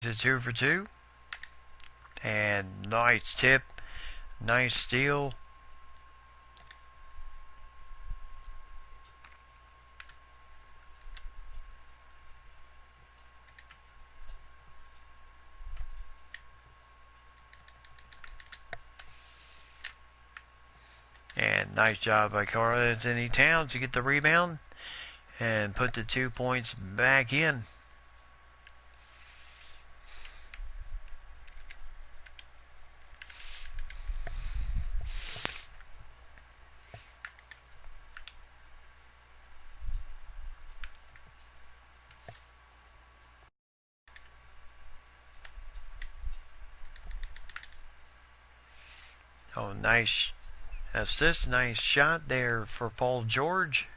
He's a 2 for 2. And nice tip. Nice steal. And nice job by Karl-Anthony Towns to get the rebound and put the 2 points back in. Oh, nice assist, nice shot there for Paul George.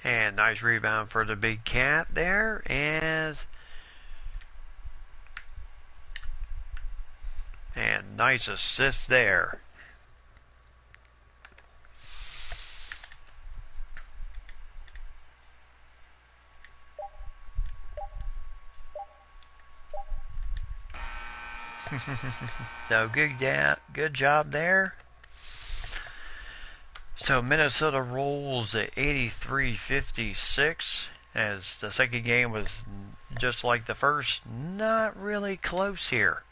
And nice rebound for the big cat there. And nice assist there. So good job there. So Minnesota rolls at 83-56, as the second game was just like the first, not really close here.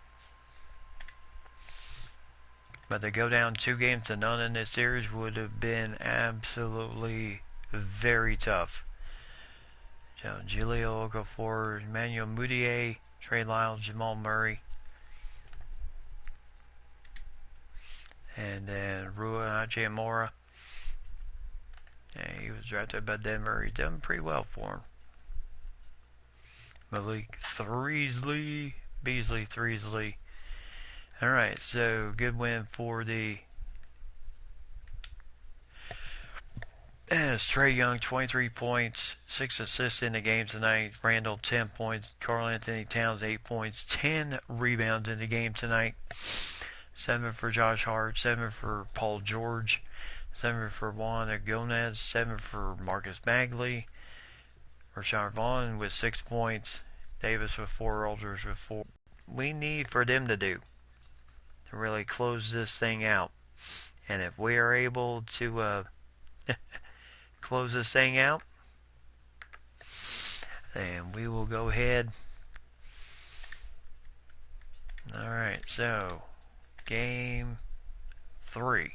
But to go down 2-0 in this series would have been absolutely very tough. So Julio Okafor, Emmanuel Mudiay, Trey Lyles, Jamal Murray, and then Rua Hachimura. Yeah, he was drafted by Denver. He's done pretty well for him. Malik Beasley. Alright, so good win for the Trae Young, 23 points, 6 assists in the game tonight. Randall, 10 points. Karl-Anthony Towns, 8 points, 10 rebounds in the game tonight. 7 for Josh Hart, 7 for Paul George, 7 for Juan Gomez, 7 for Marcus Bagley. Rashard Vaughn with 6 points. Davis with 4, Aldridge with 4. We need for them to do to really close this thing out. And if we are able to close this thing out, then we will go ahead. Alright, so game 3.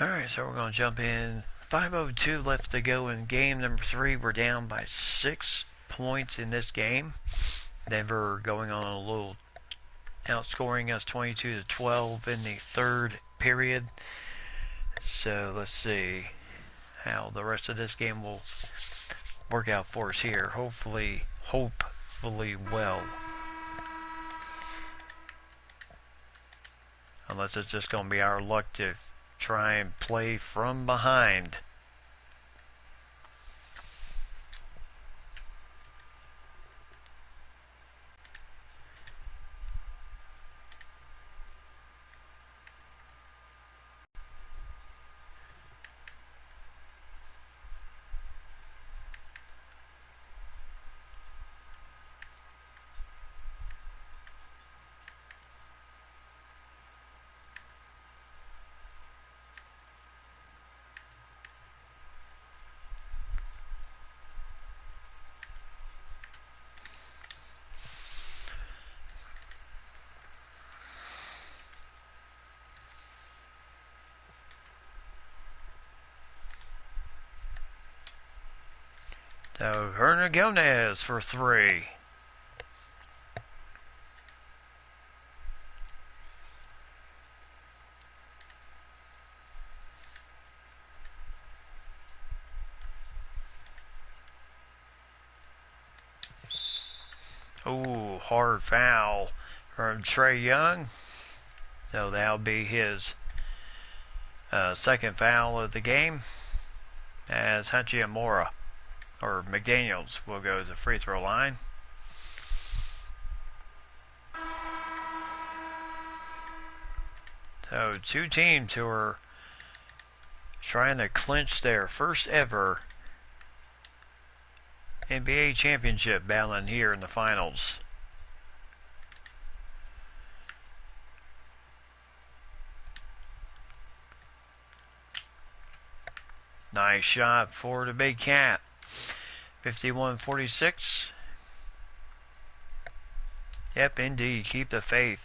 Alright, so we're going to jump in. 5:02 left to go in game number 3. We're down by 6 points in this game. Denver going on a little outscoring us 22-12 in the third period. So let's see how the rest of this game will work out for us here. Hopefully well. Unless it's just going to be our luck to try and play from behind. So Hernan Gomez for three. Ooh, hard foul from Trae Young. So that'll be his second foul of the game, as Hachimura or McDaniels will go to the free throw line. So two teams who are trying to clinch their first ever NBA championship battling here in the finals. Nice shot for the Big Cat. 51-46. Yep, indeed. Keep the faith.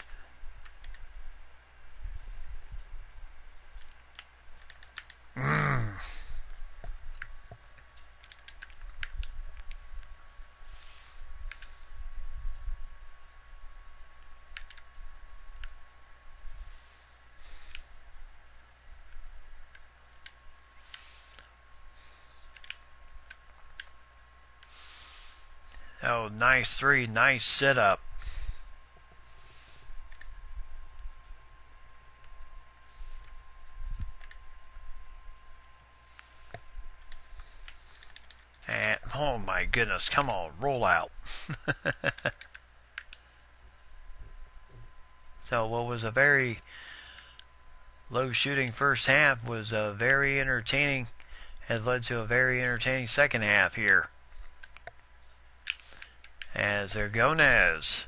Oh, nice three. Nice setup. And, oh my goodness, come on, roll out. So what was a very low shooting first half was very entertaining, has led to a very entertaining second half here. As there Gomez.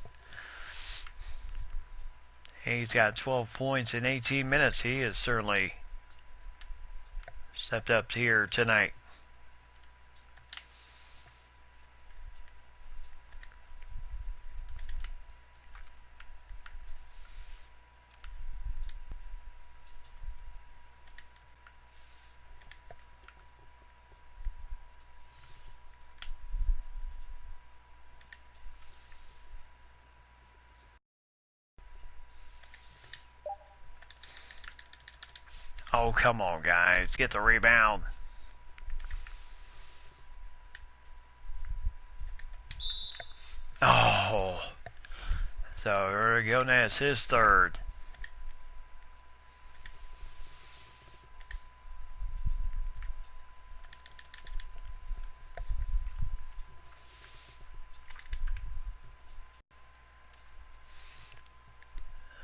He's got 12 points in 18 minutes. He has certainly stepped up here tonight. Oh, come on, guys. Get the rebound. Oh. So, Gomez, his third.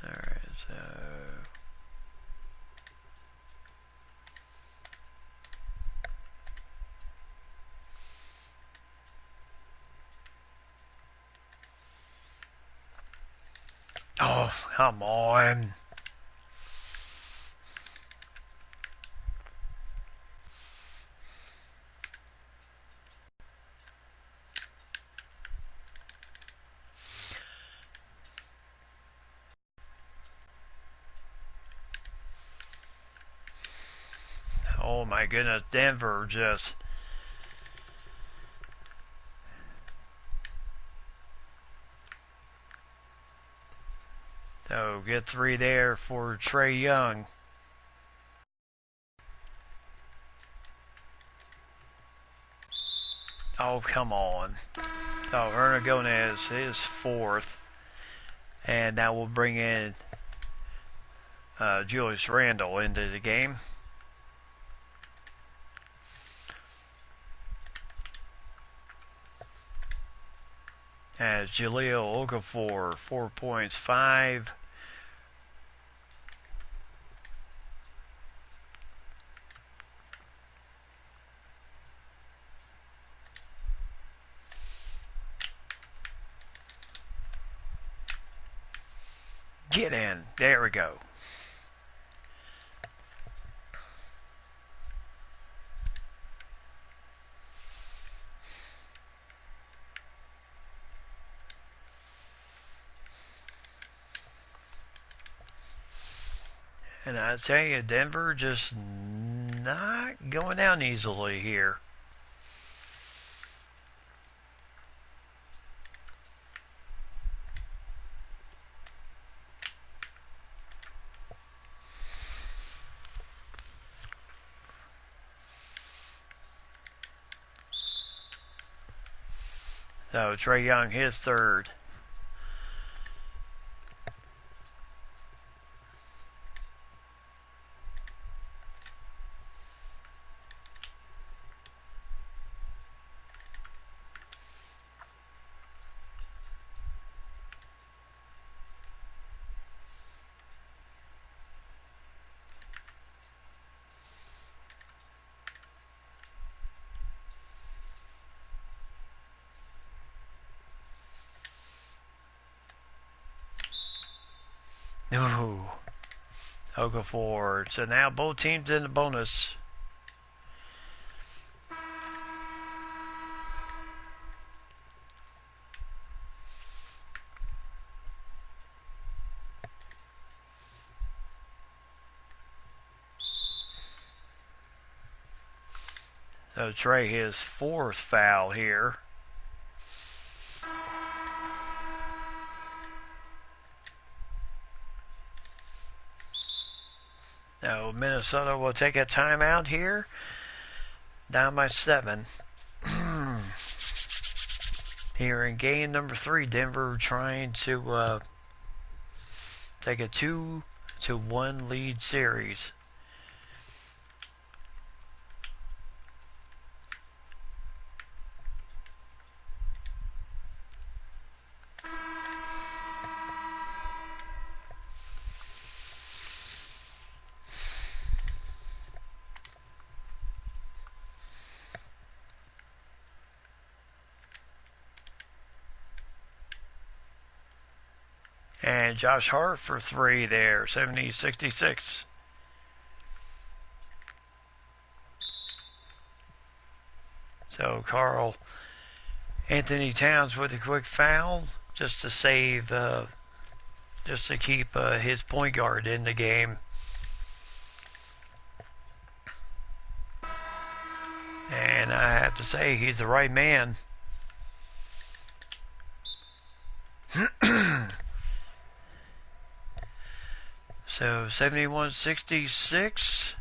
Alright, so... Oh, come on. Oh my goodness, Denver just... So, get three there for Trae Young. Oh, come on. So, Hernan Gomez is fourth. And that will bring in Julius Randle into the game. As Jahlil Okafor, 4 points, 5. Get in. There we go. And I tell you, Denver just not going down easily here. So Trae Young, his third. Ooh. Okafor. So now both teams in the bonus. So Trae, his fourth foul here. Now Minnesota will take a timeout here. Down by 7. Here in game number 3, Denver trying to take a 2-1 lead series. And Josh Hart for 3 there, 70-66. So Carl Anthony Towns with a quick foul just to save, just to keep his point guard in the game. And I have to say, he's the right man. So 71-66.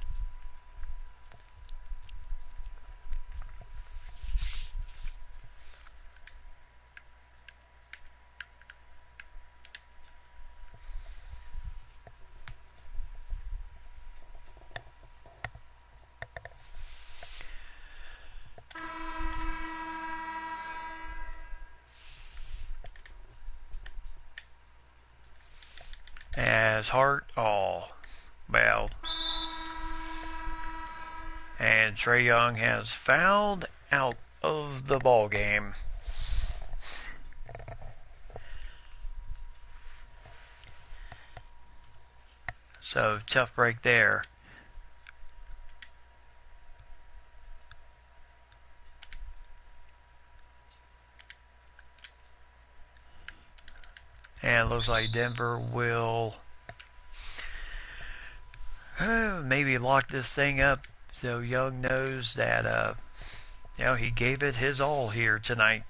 As Hart, well. And Trae Young has fouled out of the ball game. So tough break there. And it looks like Denver will maybe lock this thing up so Young knows that he gave it his all here tonight.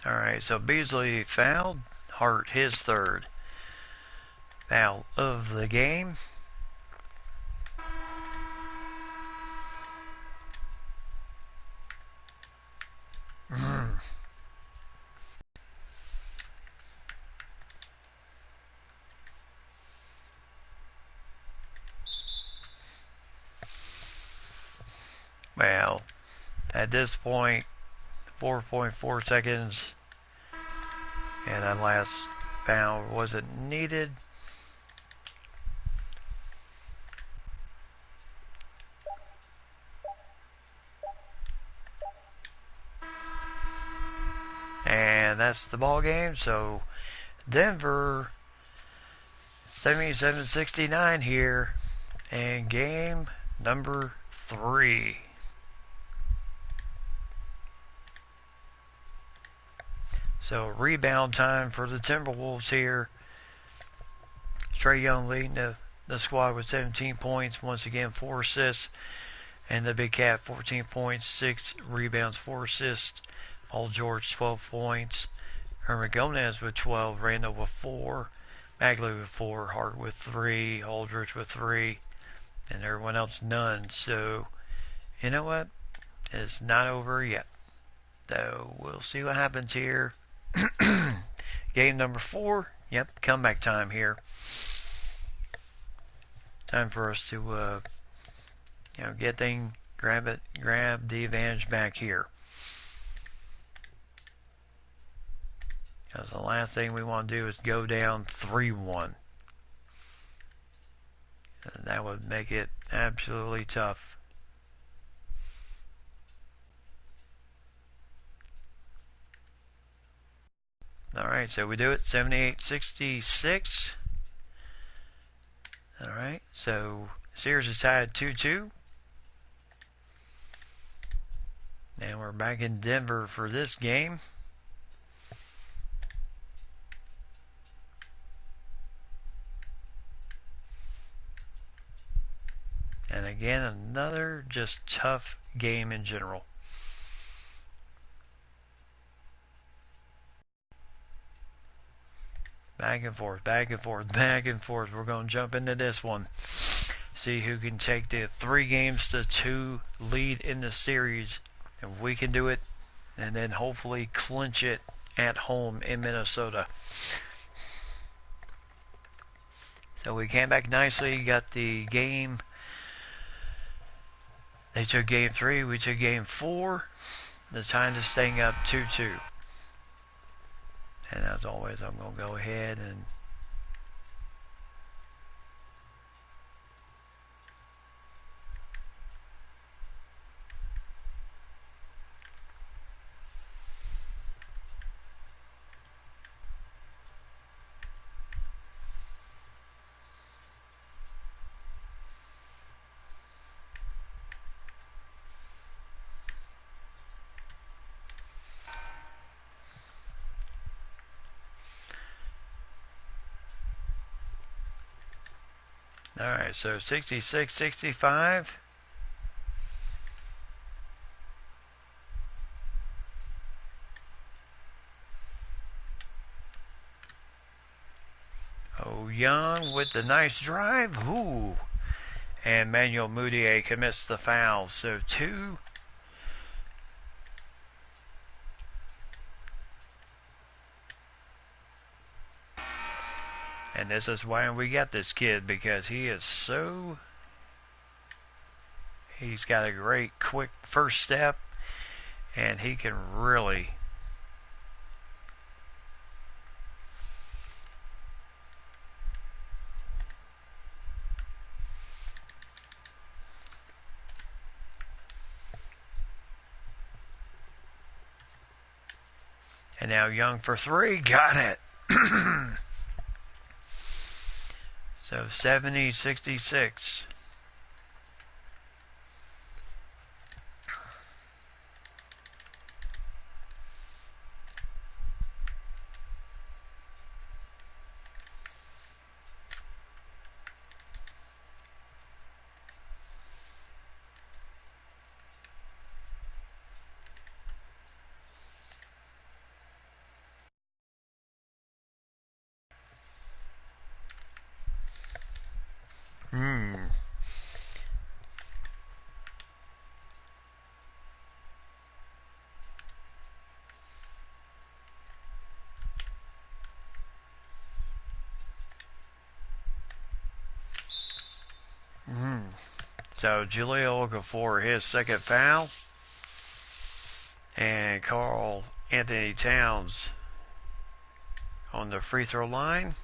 Alright, so Beasley fouled. Hart his third foul of the game. Well, at this point, 4.4 seconds, and that last foul wasn't needed. And that's the ball game. So Denver 77-69 here in game number 3. So rebound time for the Timberwolves here. Trae Young leading the squad with 17 points. Once again, 4 assists. And the Big Cat, 14 points, 6 rebounds, 4 assists. Paul George, 12 points. Herman Gomez with 12. Randall with 4. Bagley with 4. Hart with 3. Aldridge with 3. And everyone else, none. So, you know what? It's not over yet. So, we'll see what happens here. Game number 4. Yep, comeback time here. Time for us to grab the advantage back here. Because the last thing we want to do is go down 3-1. And that would make it absolutely tough. Alright, so we do it 78-66. Alright, so series is tied 2-2. And we're back in Denver for this game. And again, another just tough game in general. Back and forth, back and forth, back and forth. We're going to jump into this one. See who can take the 3-2 lead in the series. If we can do it, and then hopefully clinch it at home in Minnesota. So we came back nicely, got the game. They took game 3, we took game 4. The time is staying up 2-2. And as always, I'm going to go ahead and alright, so 66-65. Oh, Young with the nice drive. Ooh. And Manuel Mudiay commits the foul. So 2. And this is why we got this kid, because he's got a great quick first step, and he can really and now Young for 3, got it. So 70-66. So Jaleel Okafor, his second foul. And Karl Anthony Towns on the free throw line.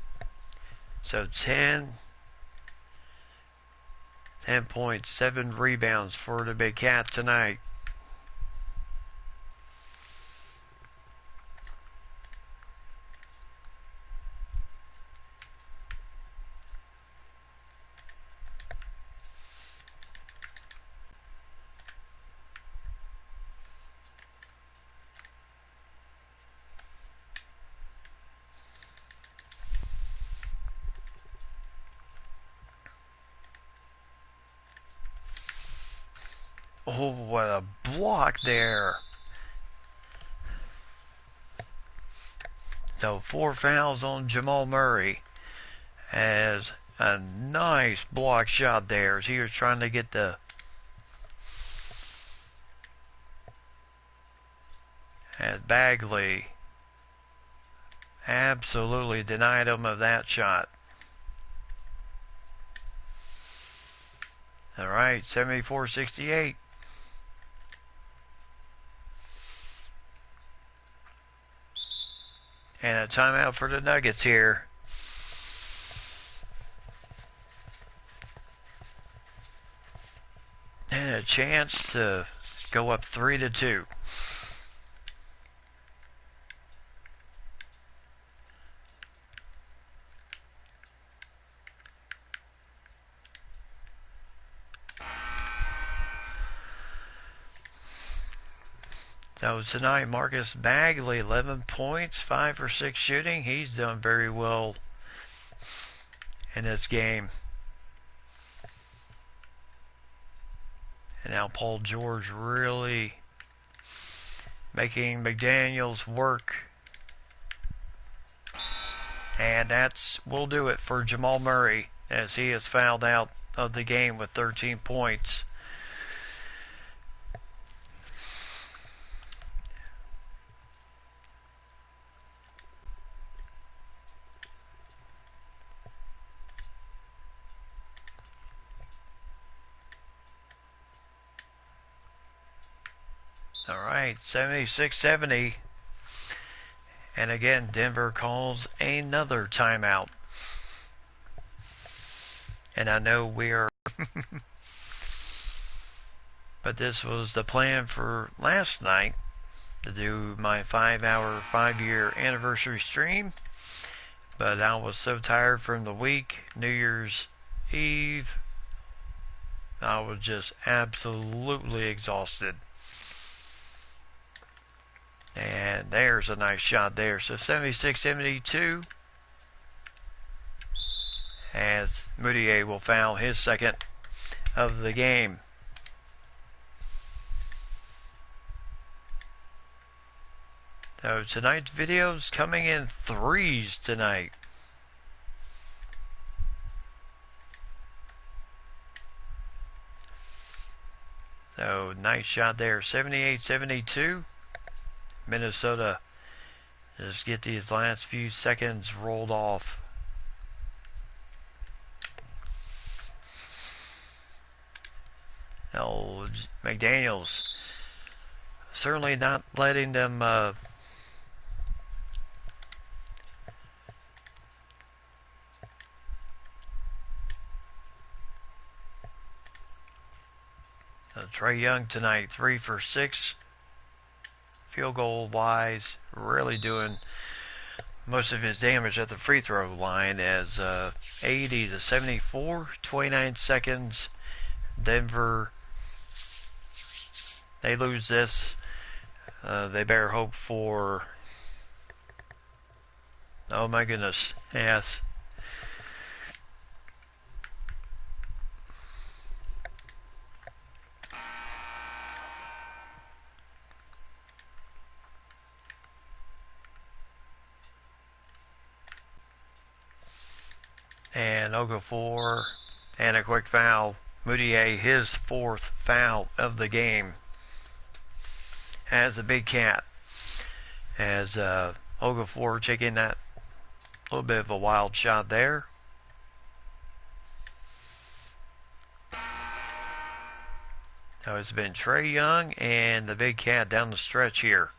So 10 points, 7 rebounds for the Big Cat tonight. Oh, what a block there. So 4 fouls on Jamal Murray as a nice block shot there as he was trying to get the as Bagley absolutely denied him of that shot. All right, 74-68. And a timeout for the Nuggets here. And a chance to go up 3-2. So tonight, Marcus Bagley, 11 points, 5 for 6 shooting. He's done very well in this game. And now Paul George really making McDaniels work. And will do it for Jamal Murray as he is fouled out of the game with 13 points. All right, 76-70. And again, Denver calls another timeout. And I know we are... but this was the plan for last night, to do my 5-hour, 5-year anniversary stream. But I was so tired from the week, New Year's Eve. I was just absolutely exhausted. And there's a nice shot there. So 76-72. As Moutier will foul his second of the game. So tonight's video's coming in threes tonight. So nice shot there. 78-72. Minnesota just get these last few seconds rolled off. Oh, McDaniels certainly not letting them Trae Young tonight, 3 for 6. Field goal wise, really doing most of his damage at the free throw line as 80-74, 29 seconds. Denver, they lose this. They bear hope for, oh my goodness, yes. And Okafor, and a quick foul. Moutier, his 4th foul of the game, has the big cat. As Okafor taking that little bit of a wild shot there. So it's been Trae Young and the big cat down the stretch here.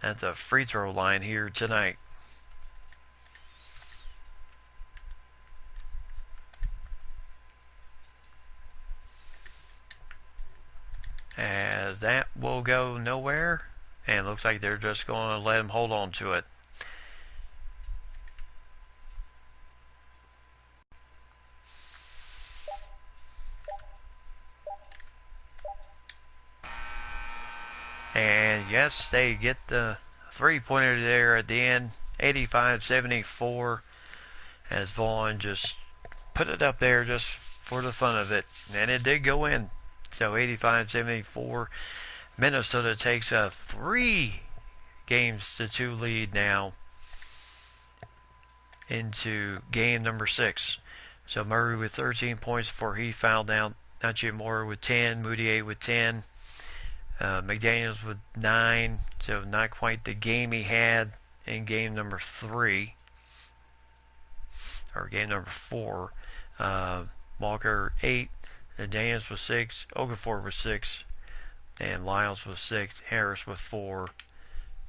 That's a free throw line here tonight. As that will go nowhere, and it looks like they're just going to let him hold on to it. And yes, they get the 3-pointer there at the end, 85-74, as Vaughn just put it up there just for the fun of it, and it did go in. So 85-74. Minnesota takes a 3-2 lead now into game number 6. So Murray with 13 points before he fouled out. Nachimura with 10, Moutier with 10, McDaniels with 9. So not quite the game he had in game number 3 or game number 4. Walker 8, Daniels with 6, Okafor with 6, and Lyles with 6, Harris with 4.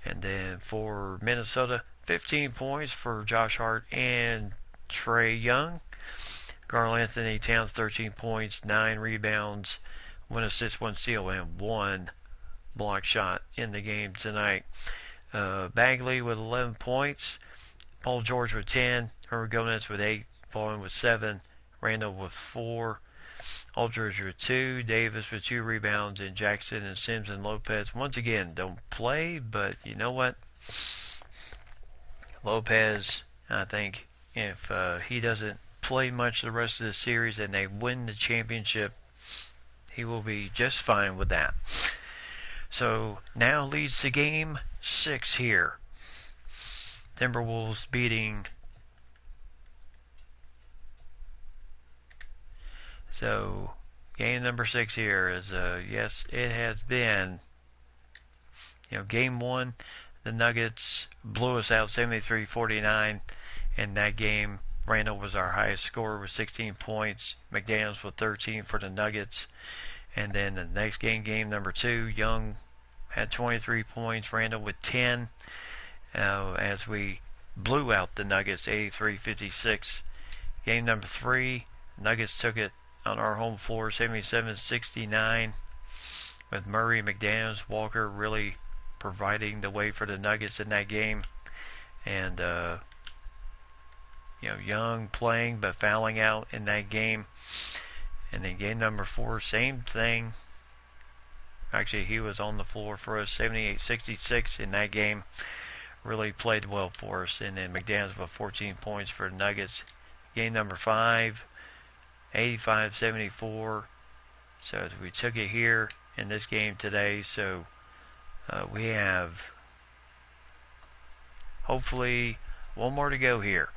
And then for Minnesota, 15 points for Josh Hart and Trae Young. Karl-Anthony Towns 13 points, 9 rebounds, 1 assist, 1 steal, and 1 block shot in the game tonight. Bagley with 11 points, Paul George with 10, Hermangones with 8, Vaughn with 7, Randall with 4, Aldridge with 2, Davis with 2 rebounds, and Jackson and Sims and Lopez once again don't play, but you know what? Lopez, I think if he doesn't play much the rest of the series and they win the championship, he will be just fine with that. So now leads to game 6 here. Timberwolves beating. So game number 6 here is yes, it has been. Game 1, the Nuggets blew us out 73-49. In that game, Randall was our highest scorer with 16 points. McDaniels with 13 for the Nuggets. And then the next game, game number 2, Young had 23 points. Randall with 10. As we blew out the Nuggets 83-56. Game number 3, Nuggets took it on our home floor 77-69. With Murray, McDaniels, Walker really providing the way for the Nuggets in that game. And Young playing but fouling out in that game. And then game number 4, same thing. Actually, he was on the floor for us, 78-66 in that game. Really played well for us. And then McDaniels with 14 points for the Nuggets. Game number 5, 85-74. So we took it here in this game today. So we have hopefully one more to go here.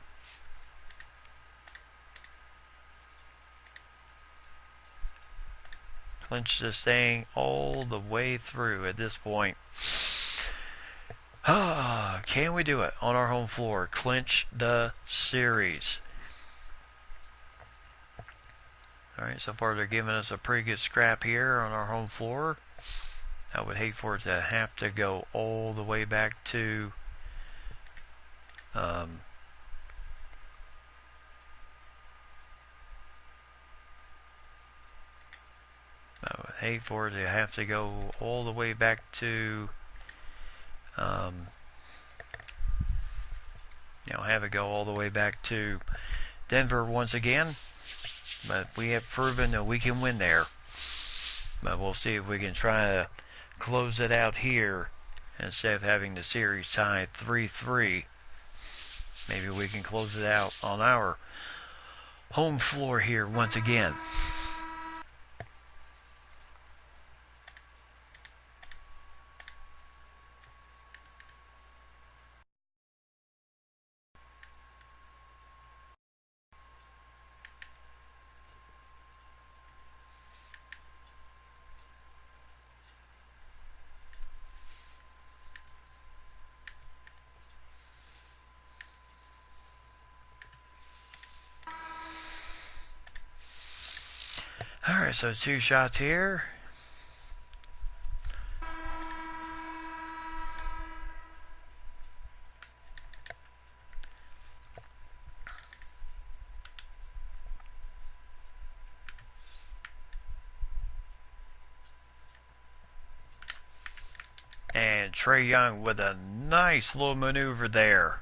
Clinch this thing all the way through at this point. Can we do it on our home floor? Clinch the series. Alright, so far they're giving us a pretty good scrap here on our home floor. I would hate for it to have to go all the way back to I would hate for it to have to go all the way back to have it go all the way back to Denver once again. But we have proven that we can win there. But we'll see if we can try to close it out here instead of having the series tied 3-3. Maybe we can close it out on our home floor here once again. Alright, so 2 shots here. And Trae Young with a nice little maneuver there.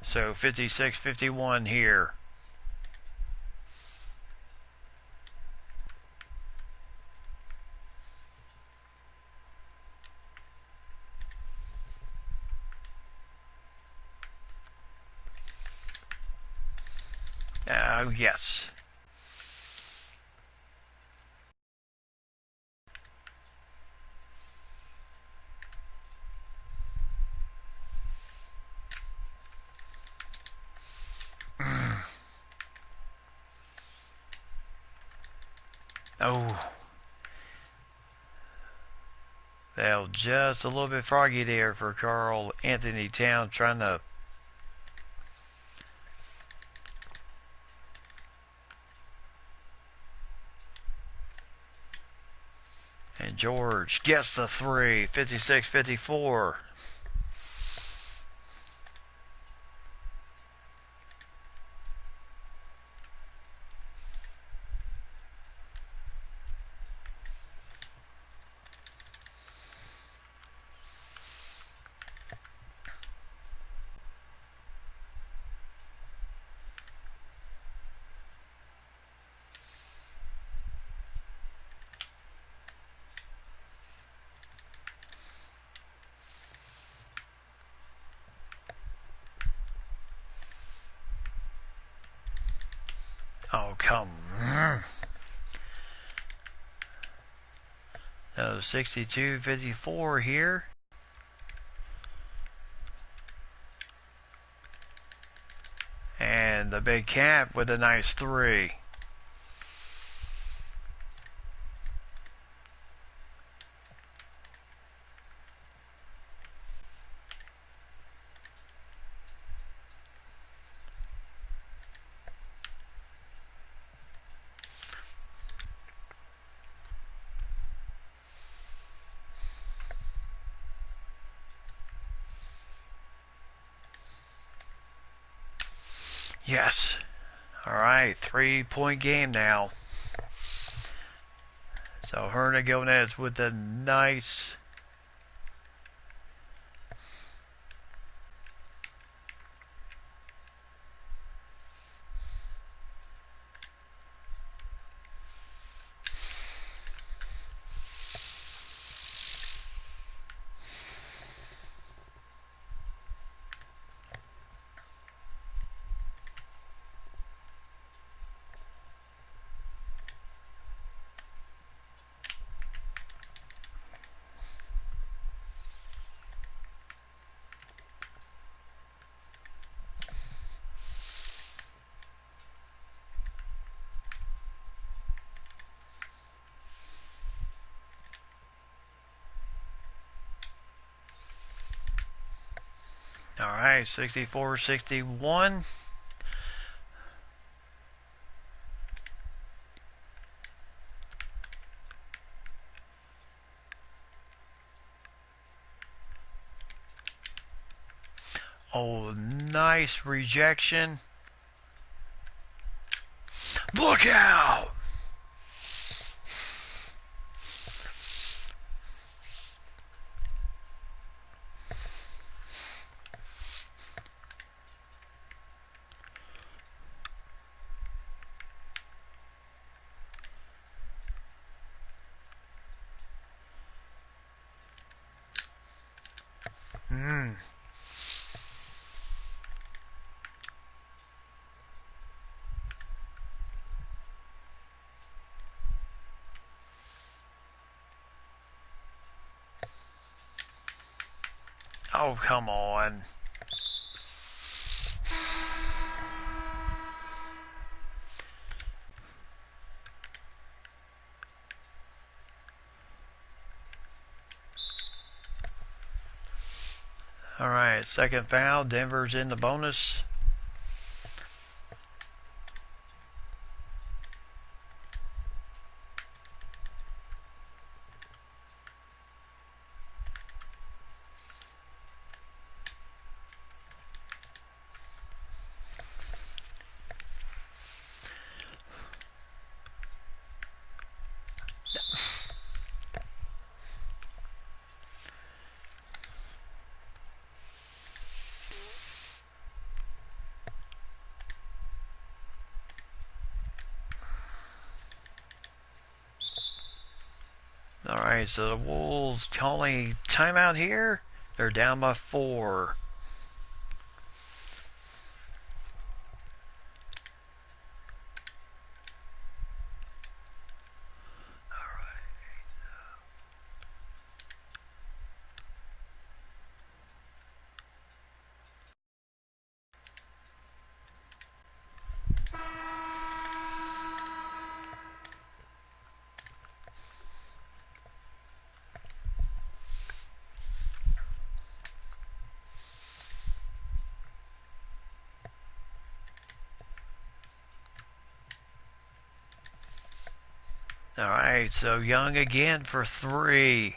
So 56-51 here. Yes. Oh. Well, just a little bit froggy there for Carl Anthony Towns trying to. And George gets the three, 56-54. Oh, come on. So 62-54 here. And the big cap with a nice three. Yes. Alright, 3-point game now. So Hernandez with a nice. Alright, 64-61. Oh, nice rejection. Look out! Oh, come on. Alright, second foul. Denver's in the bonus. Alright, so the Wolves calling timeout here. They're down by 4. Alright, so Young again for 3.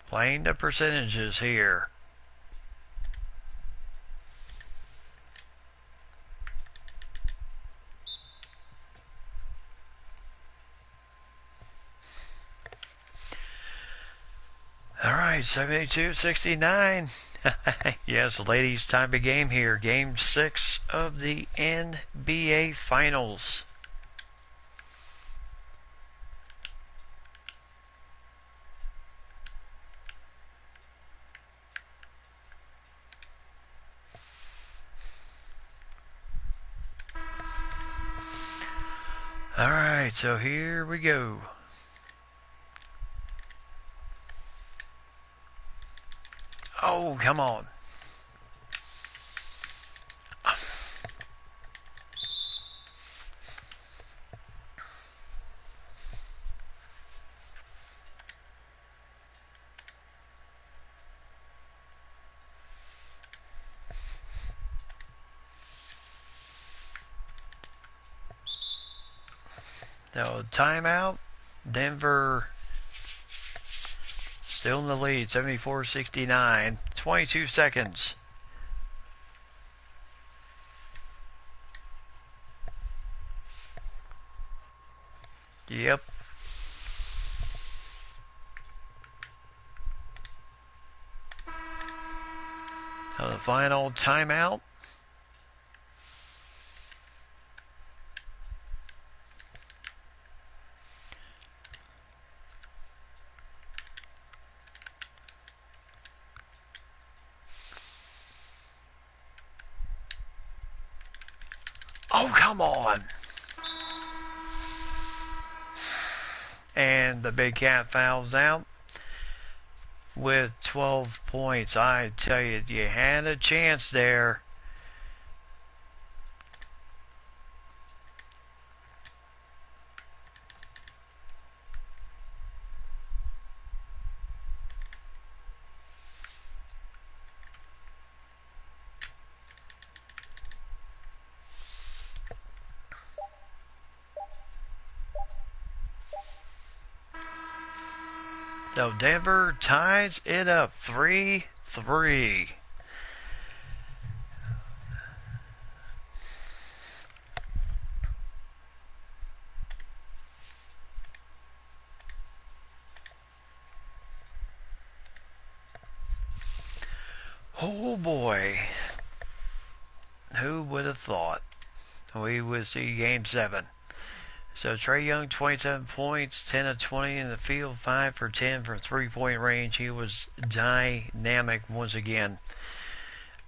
Playing the percentages here. Alright, 72-69. Yes, ladies, time to game here. Game 6 of the NBA Finals. Alright, so here we go. Oh, come on. So, timeout. Denver still in the lead, 74-69. 22 seconds. Yep. So the final timeout. Oh, come on. And the Big Cat fouls out with 12 points. I tell you, you had a chance there. So Denver ties it up 3-3. Oh boy. Who would have thought we would see Game 7? So Trae Young, 27 points, 10 of 20 in the field, 5 for 10 from three-point range. He was dynamic once again.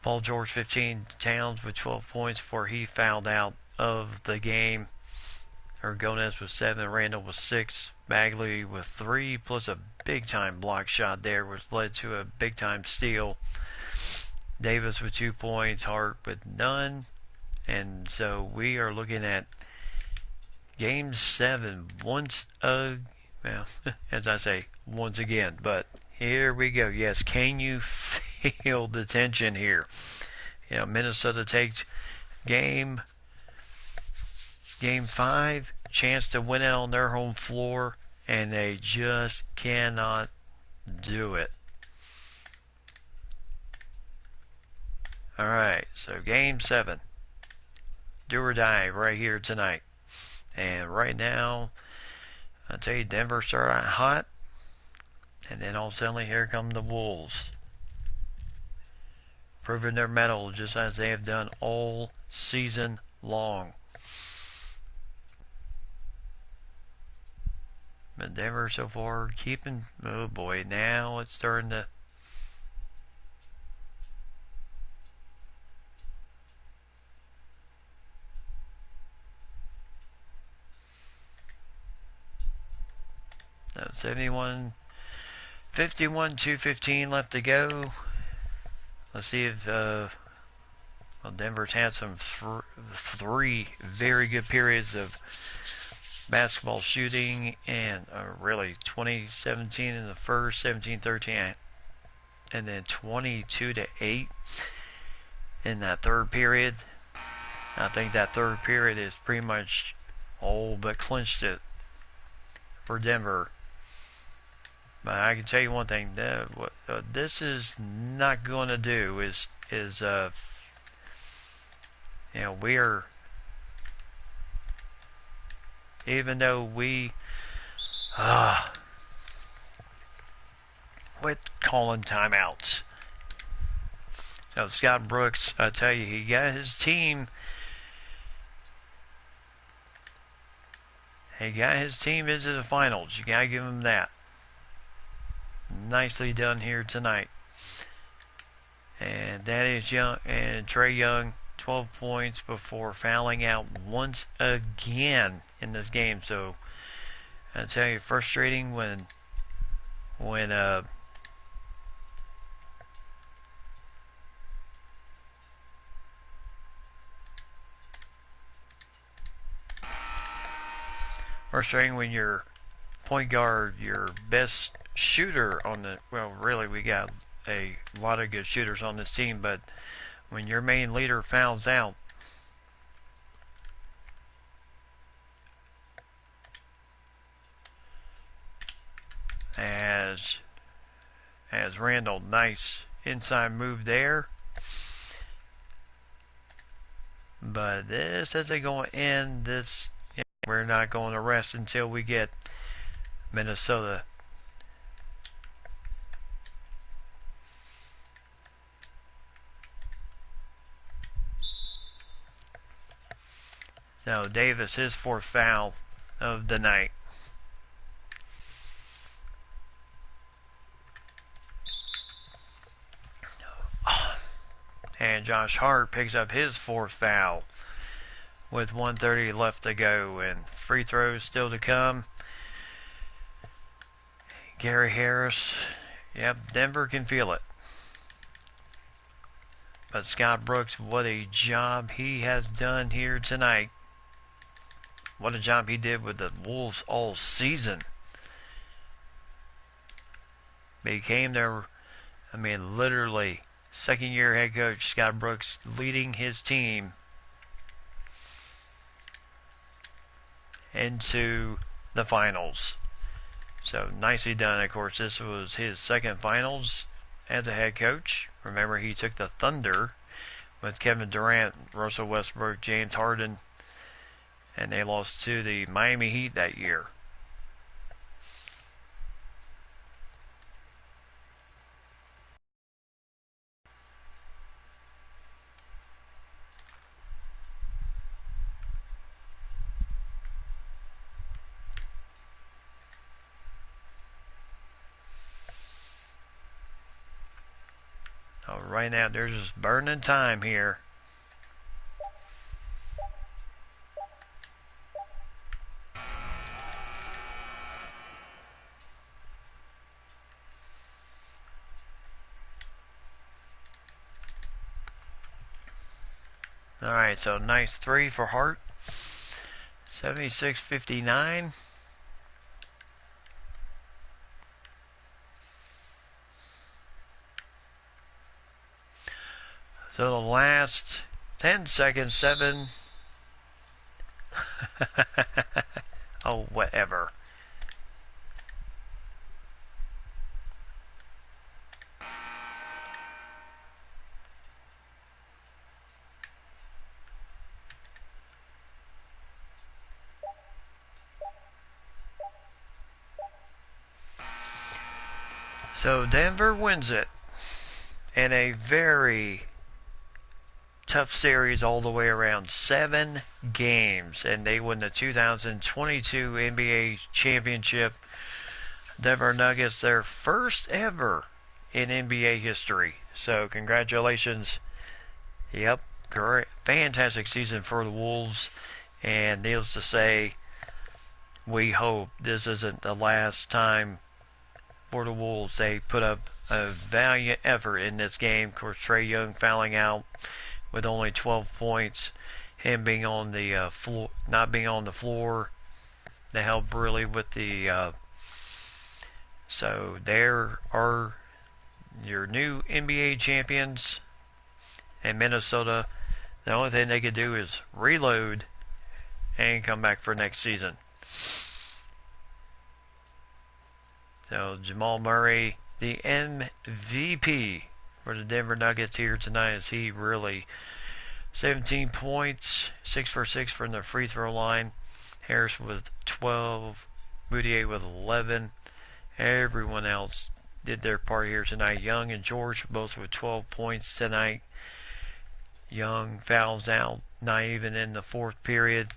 Paul George, 15. Towns with 12 points before he fouled out of the game. Gomez with 7. Randall with 6. Bagley with 3, plus a big-time block shot there, which led to a big-time steal. Davis with 2 points. Hart with none. And so we are looking at Game 7 once well, as I say, once again. But here we go. Yes, can you feel the tension here? You know, Minnesota takes Game 5, chance to win it on their home floor, and they just cannot do it. Alright, so Game 7. Do or die right here tonight. And right now, I tell you, Denver started out hot, and then all of a sudden, here come the Wolves, proving their mettle just as they have done all season long. But Denver so far keeping, oh boy, now it's starting to. No, 71, 51, 2:15 left to go. Let's see if well, Denver's had some three very good periods of basketball shooting, and really 2017 in the first, 17-13 and then 22-8 in that third period. I think that third period is pretty much all but clinched it for Denver. But I can tell you one thing: what this is not going to do is we are, even though we quit calling timeouts. So Scott Brooks, I tell you, he got his team. He got his team into the finals. You gotta give him that. Nicely done here tonight. And that is Young and Trae Young, 12 points before fouling out once again in this game. So I tell you, frustrating when your point guard, your best shooter on the, well, really we got a lot of good shooters on this team, but when your main leader fouls out, as Randall, nice inside move there. But this isn't going to end this. We're not going to rest until we get Minnesota. So Davis, his fourth foul of the night. And Josh Hart picks up his fourth foul with 1:30 left to go, and free throws still to come. Gary Harris, yep, Denver can feel it. But Scott Brooks, what a job he has done here tonight. What a job he did with the Wolves all season. Became their, literally, second-year head coach Scott Brooks leading his team into the finals. So nicely done. Of course, this was his second finals as a head coach. Remember, he took the Thunder with Kevin Durant, Russell Westbrook, James Harden, and they lost to the Miami Heat that year. Right now, they're just burning time here. Alright, so nice three for Hart. 76-59. So the last 10 seconds, 7. Oh, whatever. So Denver wins it in a very tough series all the way around. 7 games, and they win the 2022 NBA championship. Denver Nuggets, their first ever in NBA history. So congratulations. Yep, great, fantastic season for the Wolves. And needless to say, we hope this isn't the last time for the Wolves. They put up a valiant effort in this game. Of course, Trae Young fouling out with only 12 points. Him being on the floor, not being on the floor, to help really with the. So there are your new NBA champions. And Minnesota, the only thing they could do is reload and come back for next season. So Jamal Murray, the MVP for the Denver Nuggets here tonight, as he really 17 points, 6 for 6 from the free throw line. Harris with 12, Moutier with 11. Everyone else did their part here tonight. Young and George both with 12 points tonight. Young fouls out, not even in the fourth period.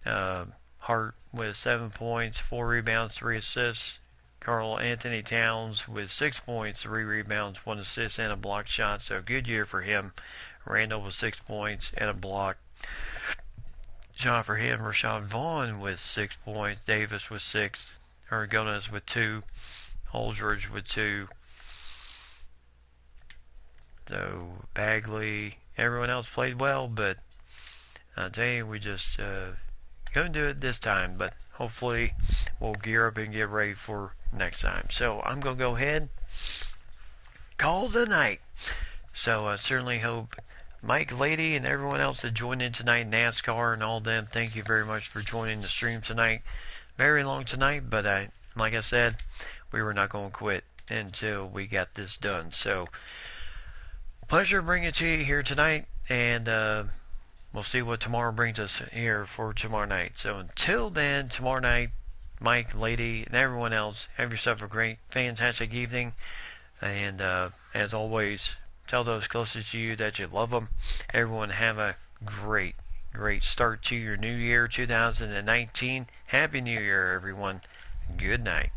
Hart with 7 points, 4 rebounds, 3 assists. Karl Anthony Towns with 6 points, 3 rebounds, 1 assist, and a block shot. So good year for him. Randall with 6 points and a block shot for him. Rashad Vaughn with 6 points. Davis with 6. Argonas with 2. Holdridge with 2. So Bagley, everyone else played well, but I tell you, we just couldn't do it this time. But hopefully we'll gear up and get ready for next time. So I'm going to go ahead, call it a night. So I certainly hope Mike, Lady, and everyone else that joined in tonight, NASCAR and all them, thank you very much for joining the stream tonight. Very long tonight, but like I said, we were not going to quit until we got this done. So pleasure bringing it to you here tonight, and we'll see what tomorrow brings us here for tomorrow night. So until then, tomorrow night, Mike, Lady, and everyone else, have yourself a great, fantastic evening. And as always, tell those closest to you that you love them. Everyone have a great, great start to your new year, 2019. Happy New Year, everyone. Good night.